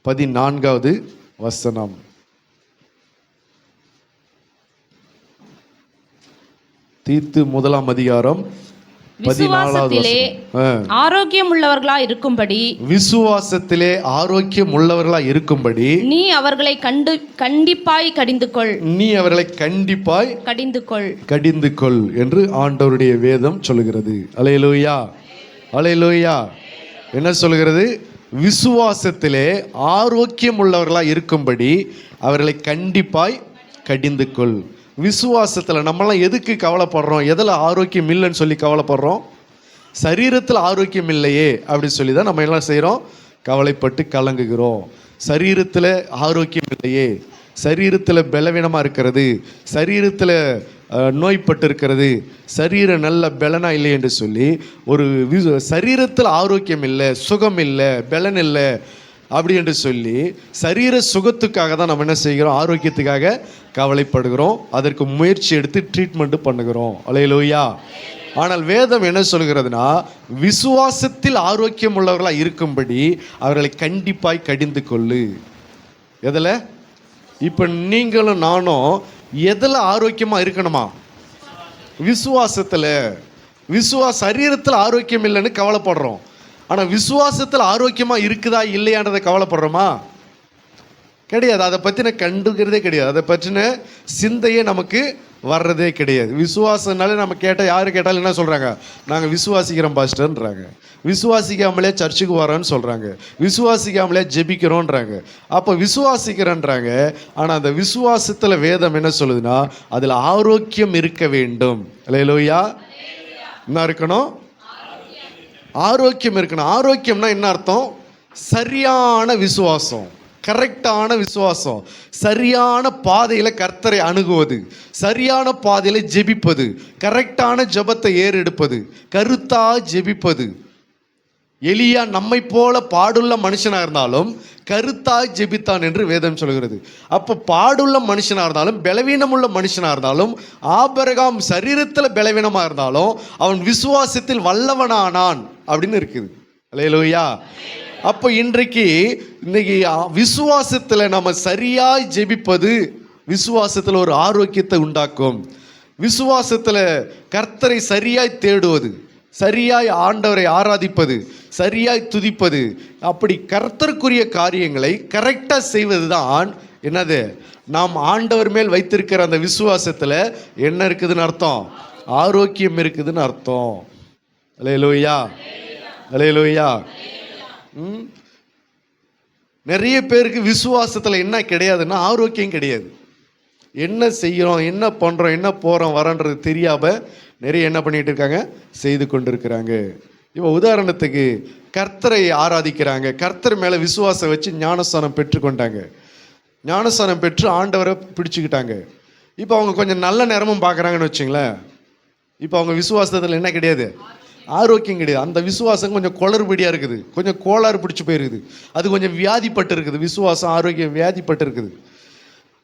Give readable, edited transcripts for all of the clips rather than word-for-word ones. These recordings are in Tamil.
14வது வசனம். தீத்து 1ஆம் அதிகாரம் 14வது ஆரோக்கியம் உள்ளவர்களா இருக்கும்படி, விசுவாசத்திலே ஆரோக்கியம் உள்ளவர்களா இருக்கும்படி நீ அவர்களை கண்டிப்பாய் கடிந்து கொள். நீ அவர்களை கண்டிப்பாய் கடிந்து கொள் என்று ஆண்டவருடைய வேதம் சொல்கிறது. அல்லேலூயா, அல்லேலூயா. என்ன சொல்கிறது? விசுவாசத்திலே ஆரோக்கியம் உள்ளவர்களா இருக்கும்படி அவர்களை கண்டிப்பாய் கடிந்து கொள். விசுவாசத்தில் நம்மளாம் எதுக்கு கவலைப்படுறோம்? எதில் ஆரோக்கியம் இல்லைன்னு சொல்லி கவலைப்படுறோம்? சரீரத்தில் ஆரோக்கியம் இல்லையே அப்படின்னு சொல்லி தான் நம்ம எல்லாம் செய்கிறோம், கவலைப்பட்டு கலங்குகிறோம். சரீரத்தில் ஆரோக்கியம் இல்லையே, சரீரத்தில் பலவீனமாக இருக்கிறது, சரீரத்தில் நோய்பட்டு இருக்கிறது, சரீரம் நல்ல பலனா இல்லை என்று சொல்லி ஒரு சரீரத்தில் ஆரோக்கியம் இல்லை, சுகம் இல்லை, பலன் இல்லை அப்படி என்று சொல்லி சரீர சுகத்துக்காக தான் நம்ம என்ன செய்கிறோம்? ஆரோக்கியத்துக்காக கவலைப்படுகிறோம், அதற்கு முயற்சி எடுத்து ட்ரீட்மெண்ட்டு பண்ணுகிறோம். அல்லேலூயா. ஆனால் வேதம் என்ன சொல்கிறதுனா, விசுவாசத்தில் ஆரோக்கியம் உள்ளவர்களாக இருக்கும்படி அவர்களை கண்டிப்பாய் கடிந்து கொள்ளு. எதில்? இப்போ நீங்களும் நானும் எதில் ஆரோக்கியமாக இருக்கணுமா? விசுவாசத்தில். சரீரத்தில் ஆரோக்கியம் இல்லைன்னு கவலைப்படுறோம், ஆனால் விசுவாசத்தில் ஆரோக்கியமாக இருக்குதா இல்லையான்றதை கவலைப்படுறோமா? கிடையாது. அதை பற்றின கண்டுக்கிறதே கிடையாது, அதை பற்றின சிந்தையே நமக்கு வர்றதே கிடையாது. விசுவாசனாலே நம்ம கேட்டால், யார் கேட்டாலும் என்ன சொல்கிறாங்க? நாங்கள் விசுவாசிக்கிறோம் பாஸ்டர்ன்றாங்க, விசுவாசிக்காமலே சர்ச்சுக்கு வரோன்னு சொல்கிறாங்க, விசுவாசிக்காமலே ஜெபிக்கிறோன்றாங்க. அப்போ விசுவாசிக்கிறோன்றாங்க, ஆனால் அந்த விசுவாசத்தில் வேதம் என்ன சொல்லுதுன்னா, அதில் ஆரோக்கியம் இருக்க வேண்டும். அல்லேலூயா. என்ன இருக்கணும்? ஆரோக்கியம் இருக்கணும். ஆரோக்கியம்னா என்ன அர்த்தம்? சரியான விசுவாசம், கரெக்டான விசுவாசம், சரியான பாதையில் கர்த்தரை அணுகுவது, சரியான பாதையில் ஜெபிப்பது, கரெக்டான ஜெபத்தை ஏறெடுப்பது, கருத்தா ஜெபிப்பது. எலியா நம்மை போல பாடுள்ள மனுஷனாக இருந்தாலும் கருத்தாய் ஜெபித்தான் என்று வேதம் சொல்கிறது. அப்போ பாடுள்ள மனுஷனாக இருந்தாலும் பலவீனமுள்ள மனுஷனாக இருந்தாலும், ஆபிரகாம் சரீரத்தில் பலவீனமாக இருந்தாலும் அவன் விசுவாசத்தில் வல்லவனானான் அப்படின்னு இருக்குது. அல்லேலூயா. அப்போ இன்னைக்கு விசுவாசத்தில் நம்ம சரியாய் ஜெபிப்பது விசுவாசத்தில் ஒரு ஆரோக்கியத்தை உண்டாக்கும். விசுவாசத்தில் கர்த்தரை சரியாய் தேடுவது, சரியாய் ஆண்டவரை ஆராதிப்பது, சரியாய் துதிப்பது, அப்படி கர்த்தருக்குரிய காரியங்களை கரெக்டாக செய்வது தான் என்னது? நாம் ஆண்டவர் மேல் வைத்திருக்கிற அந்த விசுவாசத்தில் என்ன இருக்குதுன்னு அர்த்தம்? ஆரோக்கியம் இருக்குதுன்னு அர்த்தம். அல்லேலூயா, அல்லேலூயா. நிறைய பேருக்கு விசுவாசத்தில் என்ன கிடையாதுன்னா ஆரோக்கியம் கிடையாது. என்ன செய்கிறோம், என்ன பண்ணுறோம், என்ன போகிறோம் வரன்றது தெரியாமல் நிறைய என்ன பண்ணிகிட்டு இருக்காங்க? செய்து கொண்டு இருக்கிறாங்க. இப்போ உதாரணத்துக்கு கர்த்தரை ஆராதிக்கிறாங்க, கர்த்தர் மேலே விசுவாசம் வச்சு ஞானஸ்தானம் பெற்றுக்கொண்டாங்க, ஞானஸ்தானம் பெற்று ஆண்டவரை பிடிச்சிக்கிட்டாங்க. இப்போ அவங்க கொஞ்சம் நல்ல நேரமும் பார்க்குறாங்கன்னு வச்சுங்களேன், இப்போ அவங்க விசுவாசத்தில் என்ன கிடையாது? ஆரோக்கியம் கிடையாது. அந்த விசுவாசம் கொஞ்சம் குளறுபடியாக இருக்குது, கொஞ்சம் கோளாறு பிடிச்சி போயிருக்குது, அது கொஞ்சம் வியாதிப்பட்டு இருக்குது. விசுவாசம் ஆரோக்கியம் வியாதிப்பட்டு இருக்குது.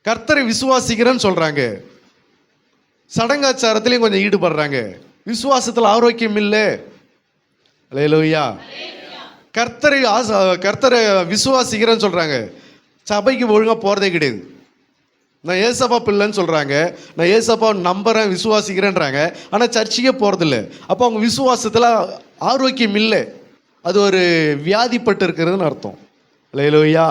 கர்த்தரை விசுவாசிக்கிறேன்னு சொல்கிறாங்க, சடங்காச்சாரத்திலையும் கொஞ்சம் ஈடுபடுறாங்க, விசுவாசத்தில் ஆரோக்கியம் இல்லை. அல்லேலூயா. கர்த்தரை விசுவாசிக்கிறேன்னு சொல்கிறாங்க, சபைக்கு ஒழுங்காக போகிறதே கிடையாது. நான் ஏசப்பா பிள்ளைன்னு சொல்கிறாங்க, நான் ஏசப்பா நம்புறேன் விசுவாசிக்கிறேன்றாங்க, ஆனால் சர்ச்சுக்கே போகிறதில்ல. அப்போ அவங்க விசுவாசத்தில் ஆரோக்கியம் இல்லை, அது ஒரு வியாதிப்பட்டு இருக்கிறதுன்னு அர்த்தம். அல்லேலூயா.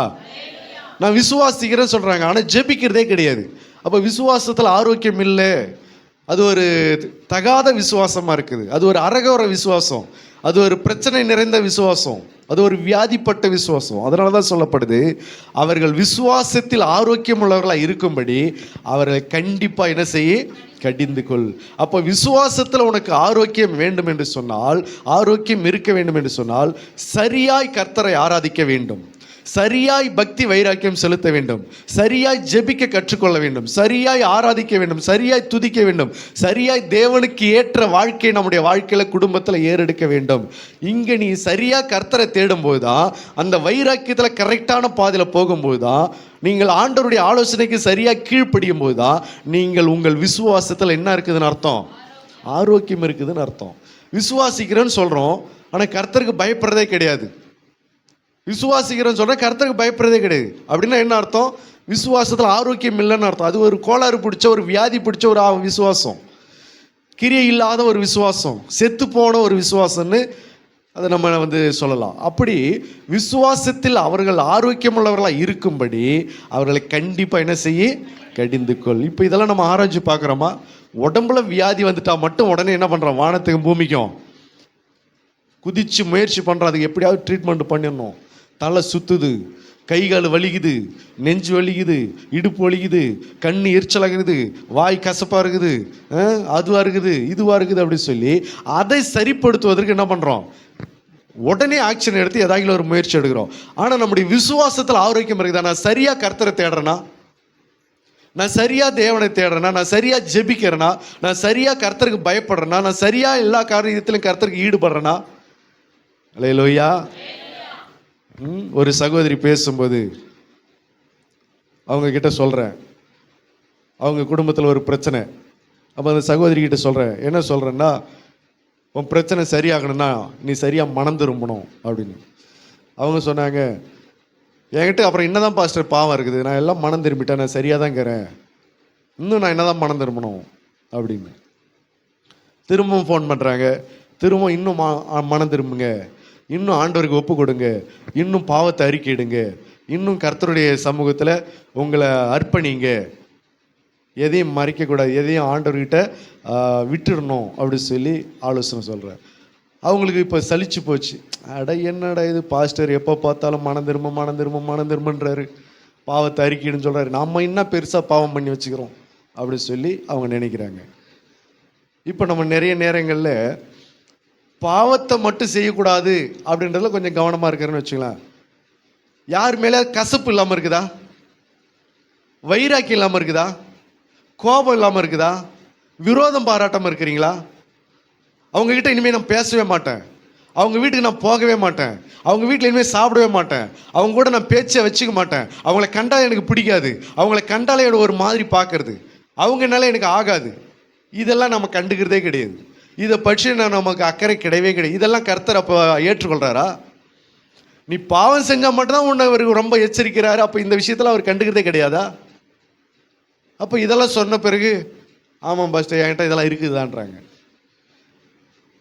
நான் விசுவாசிக்கிறேன்னு சொல்கிறாங்க, ஆனால் ஜெபிக்கிறதே கிடையாது. அப்போ விசுவாசத்தில் ஆரோக்கியம் இல்லை, அது ஒரு தகாத விசுவாசமாக இருக்குது, அது ஒரு அரகோர விசுவாசம், அது ஒரு பிரச்சனை நிறைந்த விசுவாசம், அது ஒரு வியாதிப்பட்ட விசுவாசம். அதனால தான் சொல்லப்படுது, அவர்கள் விசுவாசத்தில் ஆரோக்கியம் உள்ளவர்களாக இருக்கும்படி அவர்களை கண்டிப்பாக என்ன செய்ய? கடிந்து கொள். அப்போ விசுவாசத்தில் உனக்கு ஆரோக்கியம் வேண்டும் என்று சொன்னால், ஆரோக்கியம் இருக்க வேண்டும் என்று சொன்னால், சரியாய் கர்த்தரை ஆராதிக்க வேண்டும், சரியாய் பக்தி வைராக்கியம் செலுத்த வேண்டும், சரியாய் ஜெபிக்க கற்றுக்கொள்ள வேண்டும், சரியாய் ஆராதிக்க வேண்டும், சரியாய் துதிக்க வேண்டும், சரியாய் தேவனுக்கு ஏற்ற வாழ்க்கை நம்முடைய வாழ்க்கையில் குடும்பத்தில் ஏறெடுக்க வேண்டும். இங்கே நீ சரியாக கர்த்தரை தேடும்போது தான், அந்த வைராக்கியத்தில் கரெக்டான பாதையில் போகும்போது தான், நீங்கள் ஆண்டவருடைய ஆலோசனைக்கு சரியாக கீழ்ப்படியும் போது தான் நீங்கள் உங்கள் விசுவாசத்தில் என்ன இருக்குதுன்னு அர்த்தம்? ஆரோக்கியம் இருக்குதுன்னு அர்த்தம். விசுவாசிக்கிறேன்னு சொல்கிறோம், ஆனால் கர்த்தருக்கு பயப்படுறதே கிடையாது. விசுவாசிக்கிறேன்னு சொல்ற கர்த்தருக்கு பயப்படுறதே கிடையாது. அப்படின்னா என்ன அர்த்தம்? விசுவாசத்தில் ஆரோக்கியம் இல்லைன்னு அர்த்தம். அது ஒரு கோளாறு பிடிச்ச, ஒரு வியாதி பிடிச்ச ஒரு விசுவாசம், கிரியை இல்லாத ஒரு விசுவாசம், செத்து போன ஒரு விசுவாசம்னு அதை நம்ம சொல்லலாம். அப்படி விசுவாசத்தில் அவர்கள் ஆரோக்கியம் உள்ளவர்களாக இருக்கும்படி அவர்களை கண்டிப்பாக என்ன செய்ய? கடிந்து கொள். இப்போ இதெல்லாம் நம்ம ஆராய்ச்சி பார்க்குறோமா? உடம்புல வியாதி வந்துட்டா மட்டும் உடனே என்ன பண்ணுறோம்? வானத்துக்கும் பூமிக்கும் குதிச்சு முயற்சி பண்ணுறோம், அதுக்கு எப்படியாவது ட்ரீட்மெண்ட் பண்ணிடணும். தலை சுற்றுது, கை கால் வலிக்குது, நெஞ்சு வலிக்குது, இடுப்பு வலிக்குது, கண் எரிச்சலாகுது, வாய் கசப்பாக இருக்குது, அதுவாக இருக்குது, இதுவாக இருக்குது அப்படின்னு சொல்லி அதை சரிப்படுத்துவதற்கு என்ன பண்ணுறோம்? உடனே ஆக்ஷன் எடுத்து ஏதாவது ஒரு முயற்சி எடுக்கிறோம். ஆனால் நம்முடைய விசுவாசத்தில் ஆரோக்கியம் இருக்குதா? நான் சரியாக கர்த்தரை தேடுறேன்னா, நான் சரியாக தேவனை தேடுறேன்னா, நான் சரியாக ஜெபிக்கிறேன்னா, நான் சரியாக கர்த்தருக்கு பயப்படுறேன்னா, நான் சரியாக எல்லா காரியத்திலும் கர்த்தருக்கு ஈடுபடுறேன்னா? அல்லேலூயா. ஒரு சகோதரி பேசும்போது அவங்க கிட்ட சொல்கிறேன், அவங்க குடும்பத்தில் ஒரு பிரச்சனை. அப்போ அந்த சகோதரி கிட்ட சொல்கிறேன், என்ன சொல்கிறேன்னா, உன் பிரச்சனை சரியாகணும்னா நீ சரியாக மனம் திரும்பணும் அப்படின்னு. அவங்க சொன்னாங்க, என்கிட்ட அப்புறம் என்னதான் பாஸ்டர் பாவம் இருக்குது, நான் எல்லாம் மனம் திரும்பிட்டேன், நான் சரியாக தான் இருக்கிறேன், இன்னும் நான் என்னதான் மனம் திரும்பணும் அப்படின்னு. திரும்பவும் ஃபோன் பண்ணுறாங்க, திரும்பவும் இன்னும் மனம் திரும்புங்க, இன்னும் ஆண்டவருக்கு ஒப்பு கொடுங்க, இன்னும் பாவத்தை அறிக்கையிடுங்க, இன்னும் கர்த்தருடைய சமூகத்தில் உங்களை அர்ப்பணிங்க, எதையும் மறைக்கக்கூடாது, எதையும் ஆண்டவர்கிட்ட விட்டுடணும் அப்படி சொல்லி ஆலோசனை சொல்கிறேன். அவங்களுக்கு இப்போ சலிச்சு போச்சு. அட என்னடா இது பாஸ்டர் எப்போ பார்த்தாலும் மனம் திரும்பன்றாரு, பாவத்தை அறிக்கையிடுன்னு சொல்கிறாரு, நம்ம என்ன பெருசாக பாவம் பண்ணி வச்சுக்கிறோம் அப்படி சொல்லி அவங்க நினைக்கிறாங்க. இப்போ நம்ம நிறைய நேரங்களில் பாவத்தை மட்டும் செய்யக்கூடாது அப்படின்றதுல கொஞ்சம் கவனமாக இருக்கிறேன்னு வச்சுக்கலாம். யார் மேலே கசப்பு இல்லாமல் இருக்குதா? வைராக்கியம் இல்லாமல் இருக்குதா? கோபம் இல்லாமல் இருக்குதா? விரோதம் பாராட்டாமல் இருக்கிறீங்களா? அவங்கக்கிட்ட இனிமேல் நான் பேசவே மாட்டேன், அவங்க வீட்டுக்கு நான் போகவே மாட்டேன், அவங்க வீட்டில் இனிமேல் சாப்பிடவே மாட்டேன், அவங்க கூட நான் பேச்சை வச்சுக்க மாட்டேன், அவங்கள கண்டால் எனக்கு பிடிக்காது, அவங்கள கண்டாலே எனக்கு ஒரு மாதிரி பார்க்கறது, அவங்கனால எனக்கு ஆகாது, இதெல்லாம் நம்ம கண்டுக்கிறதே கிடையாது. இதை பற்றி நமக்கு அக்கறை கிடையவே கிடையாது. இதெல்லாம் கர்த்தர் அப்போ ஏற்றுக்கொள்கிறாரா? நீ பாவம் செஞ்சால் மட்டும்தான் உன்னை அவருக்கு ரொம்ப எச்சரிக்கிறாரு, அப்போ இந்த விஷயத்தில் அவர் கண்டுக்கிறதே கிடையாதா? அப்போ இதெல்லாம் சொன்ன பிறகு ஆமாம் பாஸ்டர் என்கிட்ட இதெல்லாம் இருக்குதான்றாங்க.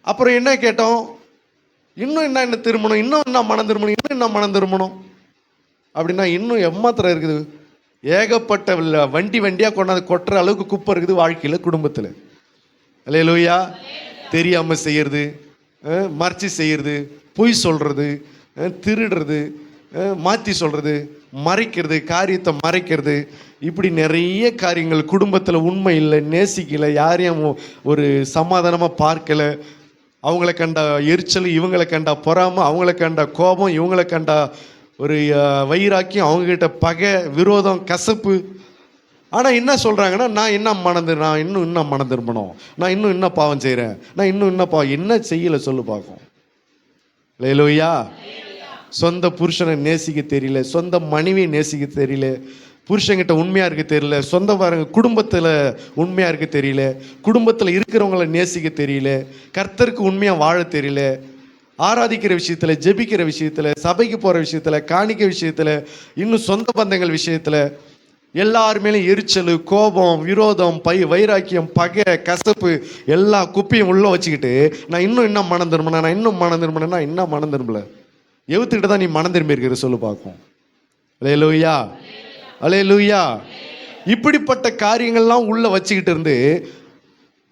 அப்புறம் என்ன கேட்டோம், இன்னும் என்ன திரும்பணும், இன்னும் என்ன மனம் திரும்பணும், இன்னும் என்ன மனம் திரும்பணும் அப்படின்னா இன்னும் எம்மாத்திரம் இருக்குது. ஏகப்பட்ட வண்டியாக கொண்டாந்து கொட்டுற அளவுக்கு குப்பை இருக்குது வாழ்க்கையில், குடும்பத்தில். அல்லேலூயா. தெரியாமல் செய்கிறது, மறைச்சி செய்கிறது, பொய் சொல்கிறது, திருடுறது, மாற்றி சொல்கிறது, மறைக்கிறது, காரியத்தை மறைக்கிறது, இப்படி நிறைய காரியங்கள் குடும்பத்தில். உண்மை இல்லை, நேசிக்கலை, யாரையும் ஒரு சமாதானமாக பார்க்கலை, அவங்கள கண்ட எரிச்சல், இவங்களை கண்டா பொறாமை, அவங்கள கண்ட கோபம், இவங்களை கண்டா ஒரு வைராக்கியம், அவங்கக்கிட்ட பகை, விரோதம், கசப்பு. ஆனால் என்ன சொல்கிறாங்கன்னா, நான் இன்னும் மனம் திரும்பணும், நான் இன்னும் என்ன பாவம் செய்கிறேன், நான் இன்னும் என்ன பாவம் என்ன செய்யலை சொல்லு பார்க்கும். அல்லேலூயா. சொந்த புருஷனை நேசிக்க தெரியல, சொந்த மனைவியை நேசிக்க தெரியல, புருஷங்கிட்ட உண்மையாக இருக்க தெரியல, சொந்த குடும்பத்தில் உண்மையாக இருக்க தெரியல, குடும்பத்தில் இருக்கிறவங்கள நேசிக்க தெரியல, கர்த்தருக்கு உண்மையாக வாழ தெரியல, ஆராதிக்கிற விஷயத்தில், ஜெபிக்கிற விஷயத்தில், சபைக்கு போகிற விஷயத்தில், காணிக்க விஷயத்தில், இன்னும் சொந்த பந்தங்கள் விஷயத்தில் எல்லாருமேலே எரிச்சல், கோபம், விரோதம், வைராக்கியம், பகை, கசப்பு எல்லா குப்பையும் உள்ளே வச்சுக்கிட்டு நான் இன்னும் மனம் திரும்பினேன், நான் இன்னும் மனம் திரும்பினேன்னா இன்னும் மனம் திரும்பல. எவுத்துக்கிட்ட தான் நீ மனம் திரும்பி இருக்கிற சொல்லு பார்க்கும். அல்லேலூயா, அல்லேலூயா. இப்படிப்பட்ட காரியங்கள்லாம் உள்ள வச்சுக்கிட்டு இருந்து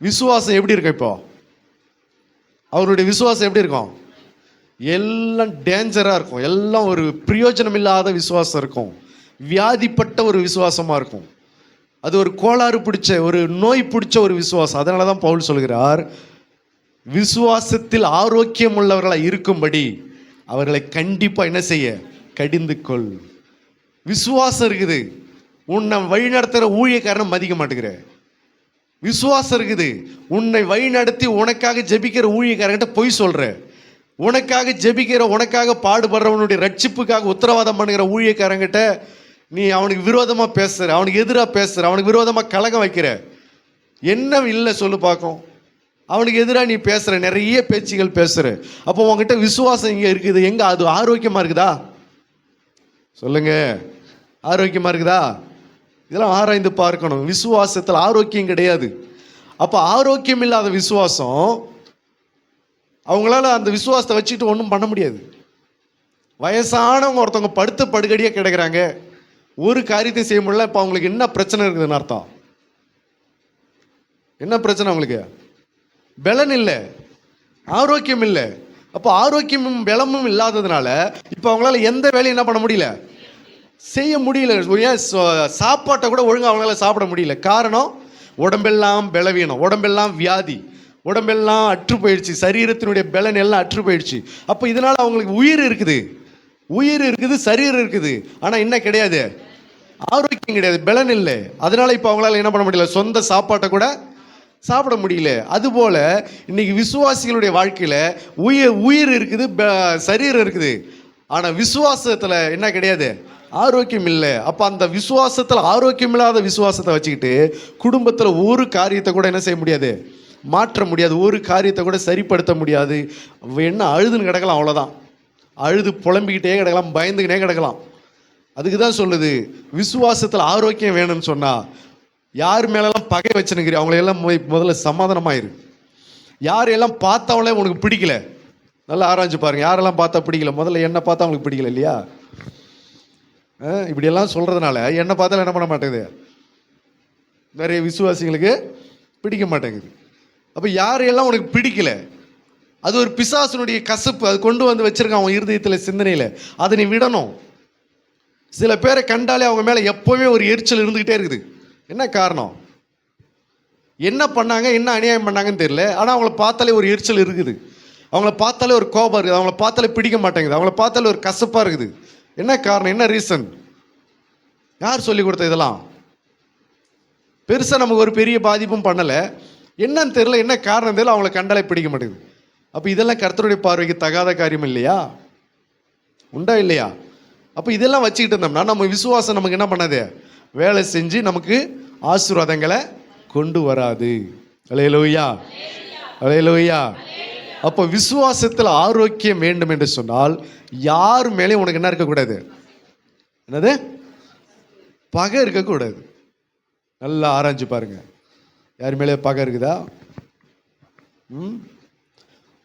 விசுவாசம் எப்படி இருக்கும்? இப்போ அவருடைய விசுவாசம் எப்படி இருக்கும்? எல்லாம் டேஞ்சராக இருக்கும், எல்லாம் ஒரு பிரயோஜனம் இல்லாத விசுவாசம் இருக்கும், வியாதிப்பட்ட ஒரு விசுவாசமாக இருக்கும், அது ஒரு கோளாறு பிடிச்ச, ஒரு நோய் பிடிச்ச ஒரு விசுவாசம். அதனால தான் பவுல் சொல்கிறார், விசுவாசத்தில் ஆரோக்கியம் உள்ளவர்களாக இருக்கும்படி அவர்களை கண்டிப்பாக என்ன செய்ய? கடிந்து கொள். விசுவாசம் இருக்குது, உன்னை வழிநடத்துகிற ஊழியக்காரனை மதிக்க மாட்டேங்கிற. விசுவாசம் இருக்குது, உன்னை வழிநடத்தி உனக்காக ஜெபிக்கிற ஊழியக்காரங்கிட்ட பொய் சொல்கிற, உனக்காக ஜெபிக்கிற, உனக்காக பாடுபடுறவனுடைய ரட்சிப்புக்காக உத்தரவாதம் பண்ணுகிற ஊழியக்காரங்கிட்ட நீ அவனுக்கு விரோதமாக பேசுகிற, அவனுக்கு எதிராக பேசுகிற, அவனுக்கு விரோதமாக கலகம் வைக்கிற. என்ன இல்லை சொல்லு பார்க்கும்? அவனுக்கு எதிராக நீ பேசுகிற, நிறைய பேச்சுகள் பேசுகிற. அப்போ உங்ககிட்ட விசுவாசம் இங்கே இருக்குது, எங்கே அது ஆரோக்கியமாக இருக்குதா? சொல்லுங்க, ஆரோக்கியமா இருக்குதா? இதெல்லாம் ஆராய்ந்து பார்க்கணும். விசுவாசத்தில் ஆரோக்கியம் கிடையாது. அப்போ ஆரோக்கியம் இல்லாத விசுவாசம், அவங்களால அந்த விசுவாசத்தை வச்சுட்டு ஒன்றும் பண்ண முடியாது. வயசானவங்க ஒருத்தவங்க படுத்த படுக்கடியாக கிடக்குறாங்க, ஒரு காரியத்தை செய்ய முடியல. இப்போ அவங்களுக்கு என்ன பிரச்சனை இருக்குதுன்னு அர்த்தம்? என்ன பிரச்சனை அவங்களுக்கு? பலன் இல்லை, ஆரோக்கியம் இல்லை. அப்போ ஆரோக்கியமும் பலமும் இல்லாததுனால இப்போ அவங்களால எந்த வேலையும் என்ன பண்ண முடியல, செய்ய முடியல. ஏன் சாப்பாட்டை கூட ஒழுங்காக அவங்களால சாப்பிட முடியல. காரணம், உடம்பெல்லாம் பலவீனம், உடம்பெல்லாம் வியாதி, உடம்பெல்லாம் அற்று போயிடுச்சு, சரீரத்தினுடைய பலன் எல்லாம் அற்று போயிடுச்சு. அப்போ இதனால அவங்களுக்கு உயிர் இருக்குது, சரீரம் இருக்குது, ஆனால் என்ன கிடையாது, ஆரோக்கியம் கிடையாது, பலன் இல்லை. அதனால இப்போ அவங்களால என்ன பண்ண முடியல, சொந்த சாப்பாட்டை கூட சாப்பிட முடியல. அதுபோல இன்னைக்கு விசுவாசிகளுடைய வாழ்க்கையில உயிர் இருக்குது, சரீரம் இருக்குது, ஆனால் விசுவாசத்தில் என்ன கிடையாது, ஆரோக்கியம் இல்லை. அப்போ அந்த விசுவாசத்தில் ஆரோக்கியம் இல்லாத விசுவாசத்தை வச்சுக்கிட்டு குடும்பத்தில் ஒரு காரியத்தை கூட என்ன செய்ய முடியாது, மாற்ற முடியாது, ஒரு காரியத்தை கூட சரிப்படுத்த முடியாது. என்ன அழுதுன்னு கிடக்கலாம், அவ்வளோதான். அழுது புலம்பிக்கிட்டே கிடக்கலாம், பயந்துக்கிட்டே கிடக்கலாம். அதுக்கு தான் சொல்லுது, விசுவாசத்தில் ஆரோக்கியம் வேணும்னு சொன்னால் யார் மேலெல்லாம் பகை வச்சுனுக்கிறீ அவங்களையெல்லாம் முதல்ல சமாதானமாயிரு. யாரையெல்லாம் பார்த்தவங்களே உனக்கு பிடிக்கல, நல்லா ஆராய்ஞ்சு பாருங்க. யாரெல்லாம் பார்த்தா பிடிக்கல, முதல்ல என்னை பார்த்தா அவங்களுக்கு பிடிக்கல இல்லையா? இப்படியெல்லாம் சொல்கிறதுனால என்னை பார்த்தாலும் என்ன பண்ண மாட்டேங்குது, நிறைய விசுவாசிகளுக்கு பிடிக்க மாட்டேங்குது. அப்போ யாரையெல்லாம் உனக்கு பிடிக்கல, அது ஒரு பிசாசனுடைய கசப்பு, அது கொண்டு வந்து வச்சிருக்கான் அவன் இருதயத்தில், சிந்தனையில். அதை நீ விடணும். சில பேரை கண்டாலே அவங்க மேலே எப்போவுமே ஒரு எரிச்சல் இருந்துக்கிட்டே இருக்குது. என்ன காரணம்? என்ன பண்ணாங்க, என்ன அநியாயம் பண்ணாங்கன்னு தெரியல, ஆனால் அவங்கள பார்த்தாலே ஒரு எரிச்சல் இருக்குது, அவங்கள பார்த்தாலே ஒரு கோபம் இருக்குது, அவங்கள பார்த்தாலே பிடிக்க மாட்டேங்குது, அவங்கள பார்த்தாலே ஒரு கசப்பாக இருக்குது. என்ன காரணம், என்ன ரீசன்? யார் சொல்லி கொடுத்த இதெல்லாம்? பெருசாக நமக்கு ஒரு பெரிய பாதிப்பும் பண்ணலை, என்னன்னு தெரியல, என்ன காரணம் தெரியல, அவங்கள கண்டாலே பிடிக்க மாட்டேங்குது. அப்போ இதெல்லாம் கர்த்தருடைய பார்வைக்கு தகாத காரியம் இல்லையா? உண்டா இல்லையா? அப்போ இதெல்லாம் வச்சுக்கிட்டு இருந்தோம்னா நம்ம விசுவாசம் நமக்கு என்ன பண்ணாது, வேலை செஞ்சு நமக்கு ஆசீர்வாதங்களை கொண்டு வராது. அல்லேலூயா, அல்லேலூயா. அப்போ விசுவாசத்தில் ஆரோக்கியம் வேண்டும் என்று சொன்னால் யார் மேலேயும் உனக்கு என்ன இருக்கக்கூடாது, என்னது, பகை இருக்கக்கூடாது. நல்லா ஆராய்ஞ்சு பாருங்க, யார் மேலே பகை இருக்குதா?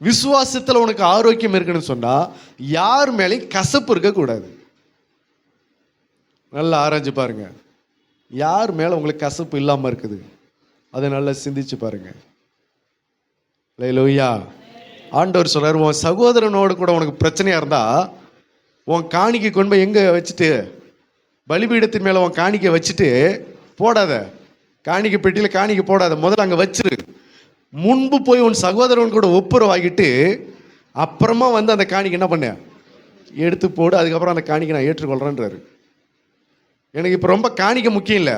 விசுவாசத்தில் உனக்கு ஆரோக்கியம் இருக்குன்னு சொன்னா யார் மேலேயும் கசப்பு இருக்கக்கூடாது. நல்லா ஆராய்ஞ்சு பாருங்க, யார் மேலே உங்களுக்கு கசப்பு இல்லாமல் இருக்குது, அதை நல்லா சிந்திச்சு பாருங்க. அல்லேலூயா. ஆண்டவர் சொல்றார், உன் சகோதரனோடு கூட உனக்கு பிரச்சனையாக இருந்தால் உன் காணிக்கை கொண்டு போய் எங்கே வச்சுட்டு, பலிபீடத்தின் மேலே உன் காணிக்கை வச்சுட்டு போடாத, காணிக்கை பெட்டியில் காணிக்கை போடாத, முதல்ல அங்கே வச்சிரு. முன்பு போய் உன் சகோதரன் கூட ஒப்புரவாகிட்டு அப்புறமா வந்து அந்த காணிக்கை என்ன பண்ண, எடுத்து போடு, அதுக்கப்புறம் அந்த காணிக்கை நான் ஏற்றுக்கொள்கிறேன்றாரு. எனக்கு இப்போ ரொம்ப காணிக்கை முக்கியம் இல்லை,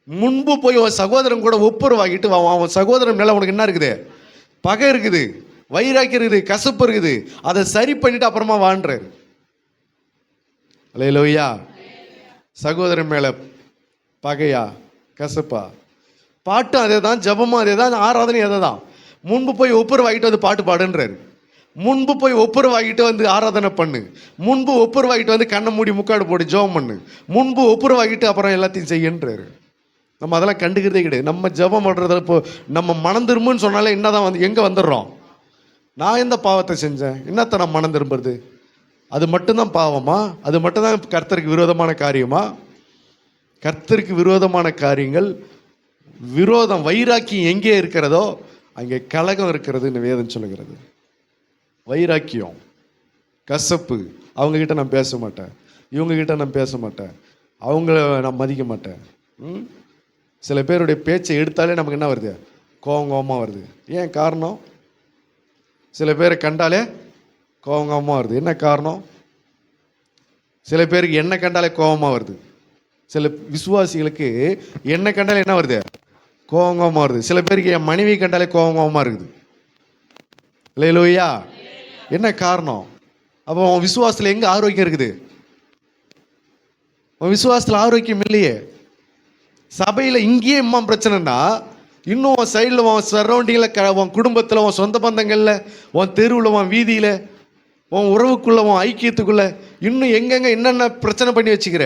முன்பு போய் உன் சகோதரன் கூட ஒப்புரவாகிட்டு அவன் சகோதரன் மேலே உனக்கு என்ன இருக்குது, பகை இருக்குது, வைராக்கியம் இருக்குது, கசப்பு இருக்குது, அதை சரி பண்ணிட்டு அப்புறமா வாழ்றாரு. அல்லேலூயா. சகோதரன் மேலே பகையா கசப்பா? பாட்டும் அதே தான், ஜபமும் அதே தான், ஆராதனையும் அதே தான். முன்பு போய் ஒப்புரவாகிட்டு வந்து பாட்டு பாடுன்றாரு, முன்பு போய் ஒப்புரவாகிட்டு வந்து ஆராதனை பண்ணு, முன்பு ஒப்புரவாகிட்டு வந்து கண்ணை மூடி முக்காடு போட்டு ஜெபம் பண்ணு, முன்பு ஒப்புரவாகிட்டு அப்புறம் எல்லாத்தையும் செய்யன்றாரு. நம்ம அதெல்லாம் கண்டுக்கிறதே கிடையாது. நம்ம ஜெபம் பண்ணுறதில் இப்போ நம்ம மனம் திரும்புன்னு சொன்னாலே என்னதான் வந்து எங்கே வந்துடுறோம், நான் எந்த பாவத்தை செஞ்சேன், என்னத்தை நான் மனம் திரும்புறது, அது மட்டும்தான் பாவமா? அது மட்டும்தான் கர்த்தருக்கு விரோதமான காரியமா? கர்த்தருக்கு விரோதமான காரியங்கள், விரோதம், வைராக்கியம் எங்கே இருக்கிறதோ அங்கே கலகம் இருக்கிறதுன்னு வேதம் சொல்லுகிறது. வைராக்கியம், கசப்பு, அவங்கக்கிட்ட நான் பேச மாட்டேன், இவங்கக்கிட்ட நான் பேச மாட்டேன், அவங்கள நான் மதிக்க மாட்டேன். சில பேருடைய பேச்சை எடுத்தாலே நமக்கு என்ன வருது, கோவமாக வருது. ஏன் காரணம்? சில பேரை கண்டாலே கோவமாக வருது. என்ன காரணம்? சில பேருக்கு என்ன கண்டாலே கோவமாக வருது. சில விசுவாசிகளுக்கு என்ன கண்டாலே என்ன வருது, கோவமாக வருது. சில பேருக்கு என் மனைவி கண்டாலே கோவமாக இருக்குது. அல்லேலூயா. என்ன காரணம்? அப்போ உன் விசுவாசத்தில் எங்கே ஆரோக்கியம் இருக்குது? உன் விசுவாசத்தில் ஆரோக்கியம் இல்லையே. சபையில் இங்கேயே இம்மா பிரச்சனைனா இன்னும் உன் சைடில், உன் சரௌண்டிங்கில், உன் குடும்பத்தில், உன் சொந்த பந்தங்களில், உன் தெருவில், உன் வீதியில், உன் உறவுக்குள்ள, உன் ஐக்கியத்துக்குள்ள இன்னும் எங்கெங்க என்னென்ன பிரச்சனை பண்ணி வச்சுக்கிற,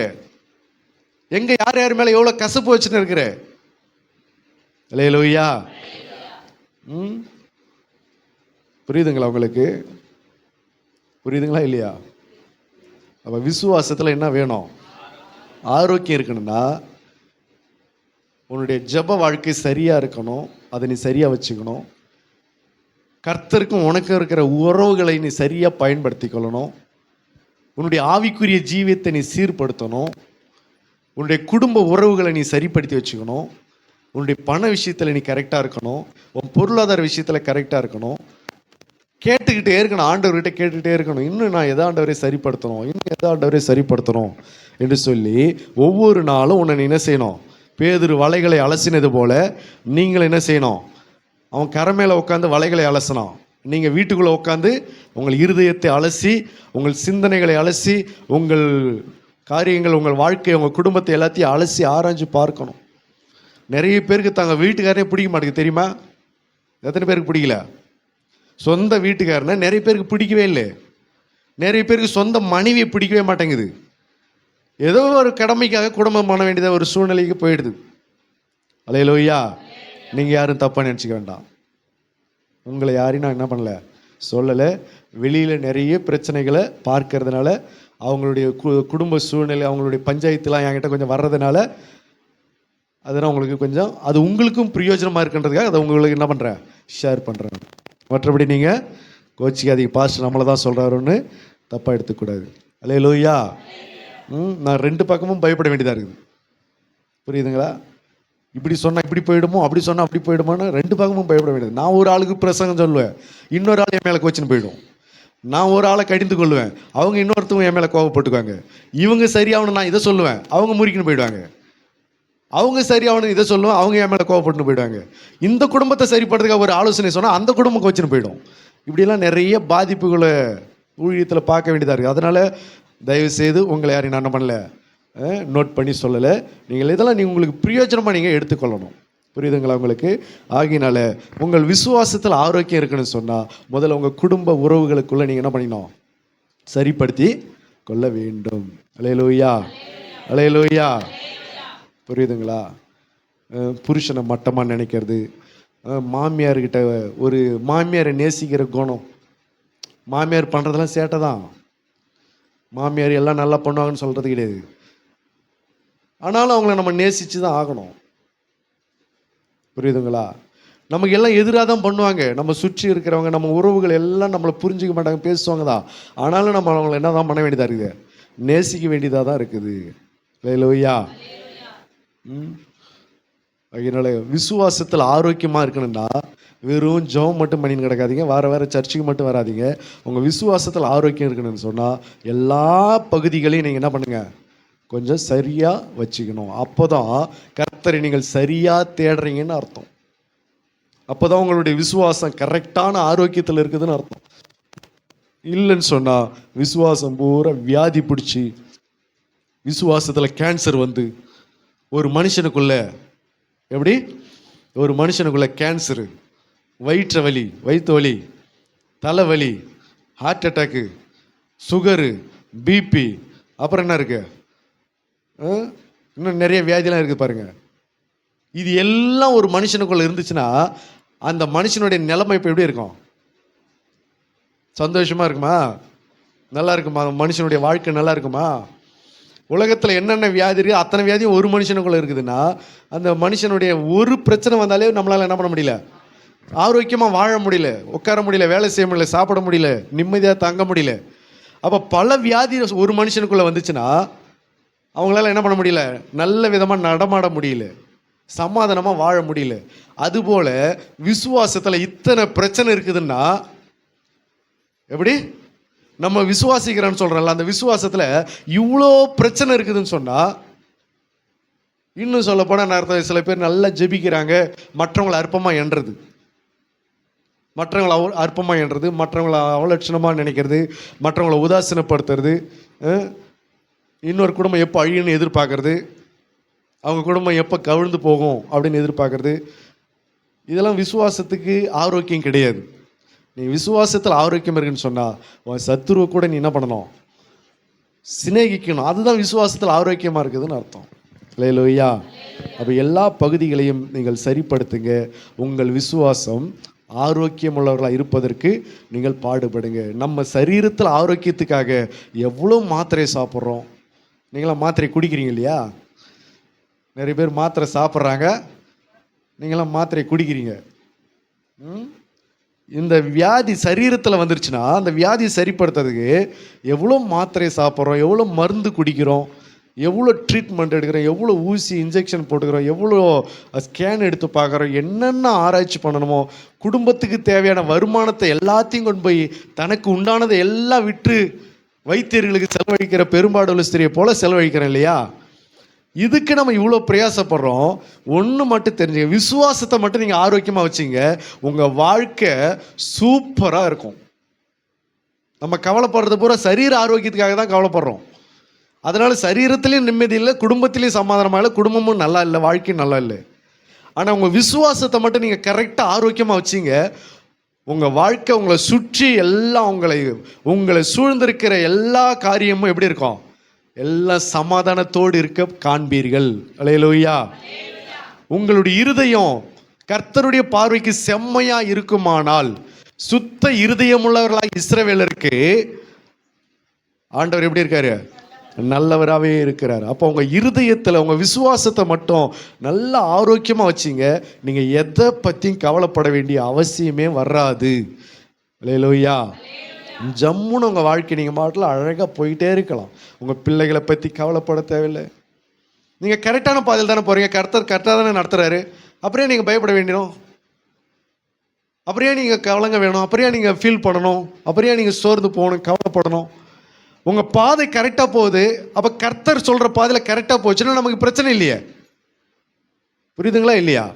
எங்க யார் யார் மேல எவ்வளவு கசப்பு வச்சுன்னு இருக்கிற. அல்லேலூயா. புரியுதுங்களா உங்களுக்கு? புரியுதுங்களா இல்லையா? அப்ப விசுவாசத்துல என்ன வேணும்? ஆரோக்கியம் இருக்கணும்னா உன்னுடைய ஜெப வாழ்க்கை சரியா இருக்கணும். அதை நீ சரியா வச்சுக்கணும். கர்த்தருக்கும் உனக்கு இருக்கிற உறவுகளை நீ சரியா பயன்படுத்தி கொள்ளணும். உன்னுடைய ஆவிக்குரிய ஜீவியத்தை நீ சீர்படுத்தணும். உன்னுடைய குடும்ப உறவுகளை நீ சரிப்படுத்தி வச்சுக்கணும். உன்னுடைய பண விஷயத்துல நீ கரெக்டா இருக்கணும். உன் பொருளாதார விஷயத்துல கரெக்டா இருக்கணும். கேட்டுக்கிட்டே இருக்கணும், ஆண்டவர்கிட்ட கேட்டுக்கிட்டே இருக்கணும். இன்னும் நான் எதை ஆண்டவரை சரிப்படுத்தணும், இன்னும் எதை ஆண்டவரை சரிப்படுத்தணும் என்று சொல்லி ஒவ்வொரு நாளும் உன்னை என்ன செய்யணும்? பேதுரு வலைகளை அலசினது போல நீங்கள் என்ன செய்யணும்? அவன் கரை மேலே உட்காந்து வலைகளை அலசணும். நீங்கள் வீட்டுக்குள்ளே உட்காந்து உங்கள் இருதயத்தை அலசி, உங்கள் சிந்தனைகளை அலசி, உங்கள் காரியங்கள், உங்கள் வாழ்க்கை, உங்கள் குடும்பத்தை எல்லாத்தையும் அலசி ஆராய்ஞ்சு பார்க்கணும். நிறைய பேருக்கு தாங்க வீட்டுக்காரனே பிடிக்க மாட்டேங்குது தெரியுமா? எத்தனை பேருக்கு பிடிக்கல? சொந்த வீட்டுக்காரனை நிறைய பேருக்கு பிடிக்கவே இல்லை. நிறைய பேருக்கு சொந்த மனைவியை பிடிக்கவே மாட்டேங்குது. ஏதோ ஒரு கடமைக்காக குடும்பம் பண்ண வேண்டியதாக ஒரு சூழ்நிலைக்கு போயிடுது. அல்லேலூயா. நீங்கள் யாரும் தப்பாக நினச்சிக்க வேண்டாம். உங்களை யாரையும் நான் என்ன பண்ணல சொல்லலை. வெளியில் நிறைய பிரச்சனைகளை பார்க்கறதுனால, அவங்களுடைய குடும்ப சூழ்நிலை, அவங்களுடைய பஞ்சாயத்துலாம் என்கிட்ட கொஞ்சம் வர்றதுனால, அதனால் உங்களுக்கு கொஞ்சம் அது உங்களுக்கும் பிரயோஜனமாக இருக்குன்றதுக்காக அதை உங்களுக்கு என்ன பண்ணுறேன், ஷேர் பண்ணுறேன். மற்றபடி நீங்கள் கோச்சிக்காதீங்க. பாஸ்டர் நம்மளை தான் சொல்கிறாருன்னு தப்பாக எடுத்துக்கூடாது. அல்லேலூயா. நான் ரெண்டு பக்கமும் பயப்பட வேண்டியதாக இருக்குது. புரியுதுங்களா? இப்படி சொன்னால் இப்படி போயிடுமோ, அப்படி சொன்னால் அப்படி போயிடுமோன்னு ரெண்டு பக்கமும் பயப்பட வேண்டியது. நான் ஒரு ஆளுக்கு பிரசங்கம் சொல்லுவேன், இன்னொரு ஆள் என் மேலே கோச்சின்னு போயிடும். நான் ஒரு ஆளை கடிந்து கொள்ளுவேன், அவங்க இன்னொருத்தவங்க என் மேலே கோவப்பட்டுக்குவாங்க. இவங்க சரியாகணும் நான் இதை சொல்லுவேன், அவங்க முறிக்கின்னு போயிடுவாங்க. அவங்க சரியாகணும் இதை சொல்லுவேன், அவங்க என் மேலே கோவப்பட்டுன்னு போயிடுவாங்க. இந்த குடும்பத்தை சரிப்படுறதுக்காக ஒரு ஆலோசனை சொன்னால் அந்த குடும்பம் கோச்சின்னு போயிடும். இப்படியெல்லாம் நிறைய பாதிப்புகளை ஊழியத்தில் பார்க்க வேண்டியதாக இருக்குது. அதனால் தயவுசெய்து உங்களை யாரையும் நான் என்ன பண்ணல, நோட் பண்ணி சொல்லலை. நீங்கள் இதெல்லாம் உங்களுக்கு பிரயோஜனமாக நீங்கள் எடுத்துக்கொள்ளணும். புரியுதுங்களா உங்களுக்கு? ஆகினால உங்கள் விசுவாசத்தில் ஆரோக்கியம் இருக்குன்னு சொன்னால் முதல்ல உங்கள் குடும்ப உறவுகளுக்குள்ளே நீங்கள் என்ன பண்ணிடணும், சரிப்படுத்தி கொள்ள வேண்டும். அல்லேலூயா, அல்லேலூயா. புரியுதுங்களா? புருஷனை மட்டமாக நினைக்கிறது, மாமியார்கிட்ட ஒரு மாமியாரை நேசிக்கிற குணம். மாமியார் பண்ணுறதெல்லாம் சேட்டை தான். மாமியார் எல்லாம் நல்லா பண்ணுவாங்கன்னு சொல்கிறது கிடையாது. ஆனாலும் அவங்கள நம்ம நேசித்து தான் ஆகணும். புரியுதுங்களா? நமக்கு எல்லாம் எதிராக தான் பண்ணுவாங்க. நம்ம சுற்றி இருக்கிறவங்க, நம்ம உறவுகள் எல்லாம் நம்மளை புரிஞ்சிக்க மாட்டாங்க, பேசுவாங்க தான். ஆனாலும் நம்ம அவங்கள என்ன தான் பண்ண வேண்டியதாக இருக்குது, நேசிக்க வேண்டியதாக தான் இருக்குது. அல்லேலூயா. அதனால விசுவாசத்தில் ஆரோக்கியமாக இருக்கணும்னா வெறும் ஜெபம் மட்டும் பண்ணின்னு கிடக்காதீங்க, வேறு சர்ச்சுக்கு மட்டும் வராதிங்க. உங்கள் விசுவாசத்தில் ஆரோக்கியம் இருக்கணும்னு சொன்னால் எல்லா பகுதிகளையும் நீங்கள் என்ன பண்ணுங்கள், கொஞ்சம் சரியாக வச்சுக்கணும். அப்போ தான் கர்த்தரை நீங்கள் சரியாக தேடுறீங்கன்னு அர்த்தம். அப்போ தான் உங்களுடைய விசுவாசம் கரெக்டான ஆரோக்கியத்தில் இருக்குதுன்னு அர்த்தம். இல்லைன்னு சொன்னால் விசுவாசம் பூரா வியாதி பிடிச்சி, விசுவாசத்தில் கேன்சர் வந்து ஒரு மனுஷனுக்குள்ள எப்படி, ஒரு மனுஷனுக்குள்ள கேன்சரு, வயிற்று வலி, வயிற்று வலி, தலைவலி, ஹார்ட் அட்டாக்கு, சுகரு, பிபி, அப்புறம் என்ன இருக்கு, இன்னும் நிறைய வியாதிலாம் இருக்குது பாருங்க. இது எல்லாம் ஒரு மனுஷனுக்குள்ள இருந்துச்சுன்னா அந்த மனுஷனுடைய நிலைமை இப்போ எப்படி இருக்கும்? சந்தோஷமா இருக்குமா? நல்லா இருக்குமா? மனுஷனுடைய வாழ்க்கை நல்லா இருக்குமா? உலகத்தில் என்னென்ன வியாதி இருக்குது அத்தனை வியாதியும் ஒரு மனுஷனுக்குள்ள இருக்குதுன்னா அந்த மனுஷனுடைய ஒரு பிரச்சனை வந்தாலே நம்மளால் என்ன பண்ண முடியல, ஆரோக்கியமாக வாழ முடியல, உட்கார முடியல, வேலை செய்ய முடியல, சாப்பிட முடியல, நிம்மதியாக தங்க முடியல. அப்போ பல வியாதி ஒரு மனுஷனுக்குள்ளே வந்துச்சுன்னா அவங்களால என்ன பண்ண முடியல, நல்ல விதமாக நடமாட முடியல, சமாதானமாக வாழ முடியல. அதுபோல் விசுவாசத்தில் இத்தனை பிரச்சனை இருக்குதுன்னா எப்படி, நம்ம விசுவாசிக்கிறோன்னு சொல்கிறோம்ல, அந்த விசுவாசத்தில் இவ்வளோ பிரச்சனை இருக்குதுன்னு சொன்னால், இன்னும் சொல்ல போனால் அர்த்தம் சில பேர் நல்லா ஜெபிக்கிறாங்க, மற்றவங்களை அற்பமாக எண்ணுறது, மற்றவங்களை அற்பமாக எண்ணுறது, மற்றவங்களை அவலட்சணமாக நினைக்கிறது, மற்றவங்களை உதாசீனப்படுத்துறது, இன்னொரு குடும்பம் எப்போ அழியுன்னு எதிர்பார்க்கறது, அவங்க குடும்பம் எப்போ கவிழ்ந்து போகும் அப்படின்னு எதிர்பார்க்கறது. இதெல்லாம் விசுவாசத்துக்கு ஆரோக்கியம் கிடையாது. நீ விசுவாசத்தில் ஆரோக்கியம் இருக்குன்னு சொன்னால் உன் சத்துருவை கூட நீ என்ன பண்ணணும்? சிநேகிக்கணும். அதுதான் விசுவாசத்தில் ஆரோக்கியமாக இருக்குதுன்னு அர்த்தம். அல்லேலூயா. அப்போ எல்லா பகுதிகளையும் நீங்கள் சரிப்படுத்துங்க. உங்கள் விசுவாசம் ஆரோக்கியம் உள்ளவர்களாக இருப்பதற்கு நீங்கள் பாடுபடுங்க. நம்ம சரீரத்தில் ஆரோக்கியத்துக்காக எவ்வளோ மாத்திரை சாப்பிட்றோம். நீங்களாம் மாத்திரை குடிக்கிறீங்க இல்லையா? நிறைய பேர் மாத்திரை சாப்பிட்றாங்க, நீங்களாம் மாத்திரை குடிக்கிறீங்க. இந்த வியாதி சரீரத்தில் வந்துருச்சுன்னா அந்த வியாதியை சரிப்படுத்துறதுக்கு எவ்வளோ மாத்திரை சாப்பிட்றோம், எவ்வளோ மருந்து குடிக்கிறோம், எவ்வளோ ட்ரீட்மெண்ட் எடுக்கிறோம், எவ்வளோ ஊசி இன்ஜெக்ஷன் போட்டுக்கிறோம், எவ்வளோ ஸ்கேன் எடுத்து பார்க்குறோம், என்னென்ன ஆராய்ச்சி பண்ணணுமோ, குடும்பத்துக்கு தேவையான வருமானத்தை எல்லாத்தையும் கொண்டு போய் தனக்கு உண்டானதை எல்லாம் விட்டு வைத்தியர்களுக்கு செலவழிக்கிற பெரும்பாடுள்ள ஸ்திரியை போல செலவழிக்கிறோம் இல்லையா? இதுக்கு நம்ம இவ்வளோ பிரயாசப்படுறோம். ஒன்று மட்டும் தெரிஞ்சுங்க, விசுவாசத்தை மட்டும் நீங்கள் ஆரோக்கியமாக வச்சிங்க, உங்கள் வாழ்க்கை சூப்பராக இருக்கும். நம்ம கவலைப்படுறது பூரா சரீர ஆரோக்கியத்துக்காக தான் கவலைப்படுறோம். அதனால சரீரத்திலையும் நிம்மதி இல்லை, குடும்பத்திலையும் சமாதானமாக இல்லை, குடும்பமும் நல்லா இல்லை, வாழ்க்கையும் நல்லா இல்லை. ஆனால் உங்கள் விசுவாசத்தை மட்டும் நீங்கள் கரெக்டாக ஆரோக்கியமாக வச்சிங்க, உங்கள் வாழ்க்கை உங்களை சுற்றி எல்லாம் உங்களை சூழ்ந்திருக்கிற எல்லா காரியமும் எப்படி இருக்கும்? எல்லாம் சமாதானத்தோடு இருக்க காண்பீர்கள். அல்லேலூயா. உங்களுடைய இருதயம் கர்த்தருடைய பார்வைக்கு செம்மையா இருக்குமானால், சுத்த இருதயம் உள்ளவர்களாக இஸ்ரவேலருக்கு ஆண்டவர் எப்படி இருக்காரு? நல்லவராகவே இருக்கிறார். அப்போ உங்கள் இருதயத்தில் உங்கள் விசுவாசத்தை மட்டும் நல்ல ஆரோக்கியமாக வச்சிங்க, நீங்கள் எதை பற்றியும் கவலைப்பட வேண்டிய அவசியமே வராது. அல்லேலூயா. ஜம்முன்னு உங்கள் வாழ்க்கை நீங்கள் மாட்டில் அழகாக போயிட்டே இருக்கலாம். உங்கள் பிள்ளைகளை பற்றி கவலைப்பட தேவையில்லை. நீங்கள் கரெக்டான பாதையில் தானே போகிறீங்க, கரெக்டாக தானே நடத்துகிறாரு. அப்படியே நீங்கள் பயப்பட வேண்டியணும், அப்படியே நீங்கள் கவலைங்க வேணும், அப்படியே நீங்கள் ஃபீல் பண்ணணும், அப்படியே நீங்கள் சோர்ந்து போகணும், கவலைப்படணும். உங்கள் பாதை கரெக்டாக போகுது. அப்போ கர்த்தர் சொல்கிற பாதையில் கரெக்டாக போச்சுன்னா நமக்கு பிரச்சனை இல்லையே. புரியுதுங்களா இல்லையா?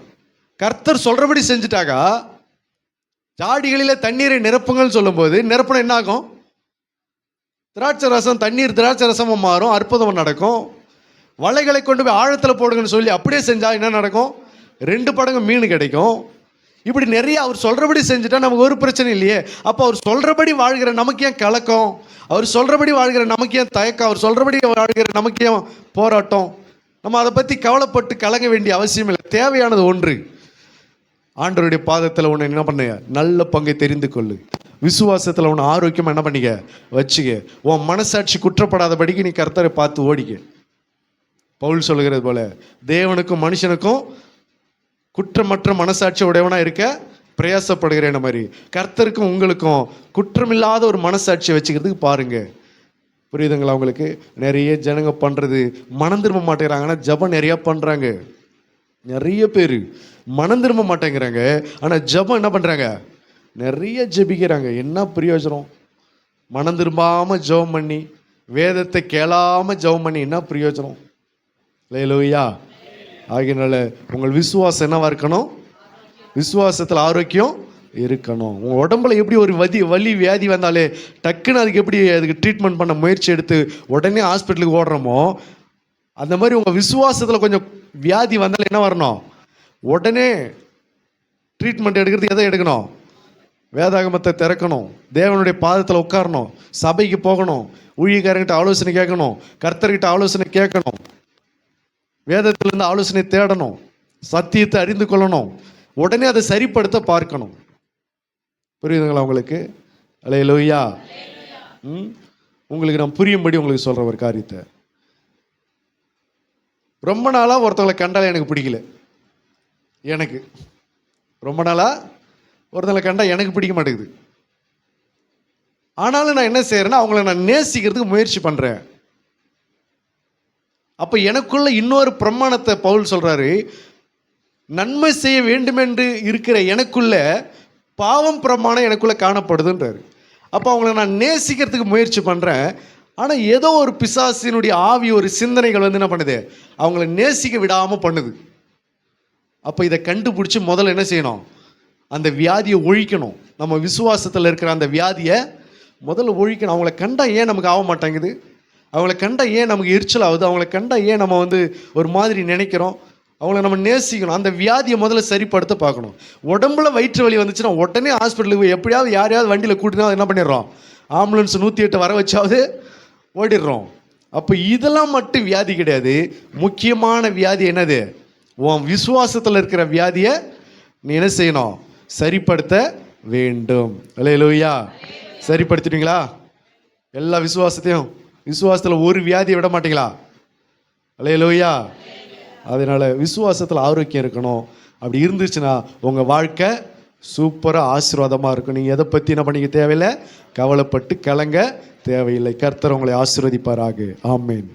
கர்த்தர் சொல்கிறபடி செஞ்சுட்டாக்கா, ஜாடிகளில் தண்ணீரை நிரப்புங்கன்னு சொல்லும்போது நிரப்புனா என்ன ஆகும்? திராட்சை ரசம், தண்ணீர் திராட்சை ரசமாக மாறும், அற்புதம் நடக்கும். வலைகளை கொண்டு போய் ஆழத்தில் போடுங்கன்னு சொல்லி அப்படியே செஞ்சால் என்ன நடக்கும்? 2 படங்கு மீன் கிடைக்கும். இப்படி நிறைய அவர் சொல்கிறபடி செஞ்சுட்டா நமக்கு ஒரு பிரச்சனை இல்லையே. அப்போ அவர் சொல்கிறபடி வாழ்கிற நமக்கு ஏன் கலக்கம்? அவர் சொல்கிறபடி வாழ்கிற நமக்கு ஏன் தயக்கம்? அவர் சொல்கிறபடி வாழ்கிற நமக்கு ஏன் போராட்டம்? நம்ம அதை பற்றி கவலைப்பட்டு கலங்க வேண்டிய அவசியம் இல்லை. தேவையானது ஒன்று, ஆண்டவருடைய பாதத்தில் உன்னை என்ன பண்ண நல்ல பங்கை தெரிந்து கொள்ளு. விசுவாசத்தில் உன்னை ஆரோக்கியமாக என்ன பண்ணிக்க வச்சுக்க. உன் மனசாட்சி குற்றப்படாதபடிக்கு நீ கர்த்தரை பார்த்து ஓடிக்க. பவுல் சொல்லுகிறது போல, தேவனுக்கும் மனுஷனுக்கும் குற்றமற்ற மனசாட்சி உடையவனாக இருக்க பிரயாசப்படுகிறேன் மாதிரி கர்த்தருக்கும் உங்களுக்கும் குற்றமில்லாத ஒரு மனசாட்சியை வச்சுக்கிறதுக்கு பாருங்க. புரியுதுங்களா உங்களுக்கு? நிறைய ஜனங்க பண்ணுறது மனம் திரும்ப மாட்டேங்கிறாங்கன்னா ஜபம் நிறையா பண்ணுறாங்க. நிறைய பேர் மனம் திரும்ப மாட்டேங்கிறாங்க, ஆனால் ஜபம் என்ன பண்ணுறாங்க? நிறைய ஜெபிக்கிறாங்க. என்ன பிரயோஜனம்? மனம் திரும்பாமல் ஜெபம் பண்ணி, வேதத்தை கேளாமல் ஜெபம் பண்ணி என்ன பிரயோஜனம்? அல்லேலூயா. ஆகியனால உங்கள் விசுவாசம் என்னவா இருக்கணும்? விசுவாசத்தில் ஆரோக்கியம் இருக்கணும். உங்கள் உடம்புல எப்படி ஒரு வலி வியாதி வந்தாலே டக்குன்னு அதுக்கு ட்ரீட்மெண்ட் பண்ண முயற்சி எடுத்து உடனே ஹாஸ்பிட்டலுக்கு ஓடுறோமோ, அந்த மாதிரி உங்கள் விசுவாசத்தில் கொஞ்சம் வியாதி வந்தாலும் என்ன வரணும்? உடனே ட்ரீட்மெண்ட் எடுக்கிறதுக்கு எதை எடுக்கணும்? வேதாகமத்தை திறக்கணும், தேவனுடைய பாதத்தில் உட்காரணும், சபைக்கு போகணும், ஊழியக்காரர்கிட்ட ஆலோசனை கேட்கணும், கர்த்தர்கிட்ட ஆலோசனை கேட்கணும், வேதத்திலிருந்து ஆலோசனை தேடணும், சத்தியத்தை அறிந்து கொள்ளணும், உடனே அதை சரிப்படுத்த பார்க்கணும். புரியுதுங்களா உங்களுக்கு? அல்லேலூயா. உங்களுக்கு நான் புரியும்படி உங்களுக்கு சொல்கிற ஒரு காரியத்தை, ரொம்ப நாளாக ஒருத்தவங்களை கண்டாலே எனக்கு பிடிக்கல. எனக்கு ரொம்ப நாளாக ஒருத்தவங்களை கண்டால் எனக்கு பிடிக்க மாட்டேங்குது. ஆனாலும் நான் என்ன செய்கிறேன்னா, அவங்கள நான் நேசிக்கிறதுக்கு முயற்சி பண்ணுறேன். அப்போ எனக்குள்ள இன்னொரு பிரமாணத்தை பவுல் சொல்கிறாரு, நன்மை செய்ய வேண்டுமென்று இருக்கிற எனக்குள்ள பாவம் பிரமாணம் எனக்குள்ளே காணப்படுதுன்றாரு. அப்போ அவங்கள நான் நேசிக்கிறதுக்கு முயற்சி பண்ணுறேன். ஆனால் ஏதோ ஒரு பிசாசினுடைய ஆவி, ஒரு சிந்தனைகள் என்ன பண்ணுது, அவங்கள நேசிக்க விடாமல் பண்ணுது. அப்போ இதை கண்டுபிடிச்சி முதல்ல என்ன செய்யணும்? அந்த வியாதியை ஒழிக்கணும். நம்ம விசுவாசத்தில் இருக்கிற அந்த வியாதியை முதல்ல ஒழிக்கணும். அவங்கள கண்டா ஏன் நமக்கு ஆக மாட்டேங்குது? அவங்கள கண்டா ஏன் நமக்கு எரிச்சல் ஆகுது? அவங்கள கண்டா ஏன் நம்ம ஒரு மாதிரி நினைக்கிறோம்? அவங்கள நம்ம நேசிக்கணும். அந்த வியாதியை முதல்ல சரிப்படுத்த பார்க்கணும். உடம்புல வயிற்று வலி வந்துச்சுன்னா உடனே ஹாஸ்பிட்டலுக்கு போய் எப்படியாவது யாரையாவது வண்டியில் கூட்டினா என்ன பண்ணிடுறோம், ஆம்புலன்ஸ் 108 வர வச்சாவது ஓடிடுறோம். அப்போ இதெல்லாம் மட்டும் வியாதி கிடையாது. முக்கியமான வியாதி என்னது? உன் விசுவாசத்தில் இருக்கிற வியாதியை நீ என்ன செய்யணும்? சரிப்படுத்த வேண்டும். அல்லேலூயா. சரிப்படுத்திட்டீங்களா? எல்லா விசுவாசத்தில் ஒரு வியாதியை விட மாட்டீங்களா? அல்லேலூயா. அதனால் விசுவாசத்தில் ஆரோக்கியம் இருக்கணும். அப்படி இருந்துச்சுன்னா உங்கள் வாழ்க்கை சூப்பராக ஆசீர்வாதமாக இருக்கும். நீங்கள் எதை பற்றி என்ன பண்ணிக்க தேவையில்லை, கவலைப்பட்டு கலங்க தேவையில்லை. கர்த்தர் உங்களை ஆசீர்வதிப்பாராக. ஆமென்.